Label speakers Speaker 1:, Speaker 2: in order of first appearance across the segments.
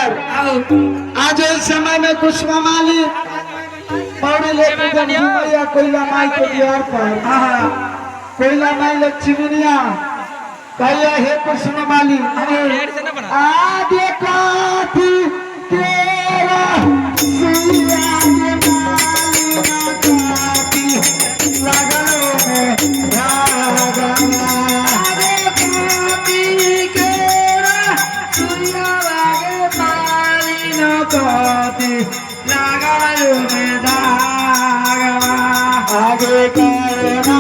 Speaker 1: आज इस समय में कुछ माली पौड़ी लेके भैया कोयला माई के द्वार पर कोयला माई लक्ष्मीनिया भैया हे कुछ माली आगे काफी तेरा सुइया के माली लगलो में रागना आगे करना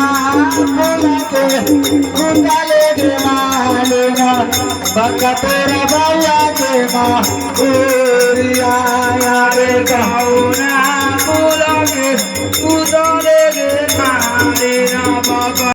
Speaker 1: कुंडले के मालेगा बकतेरा भैया के माँ आगे कहना बोलोगे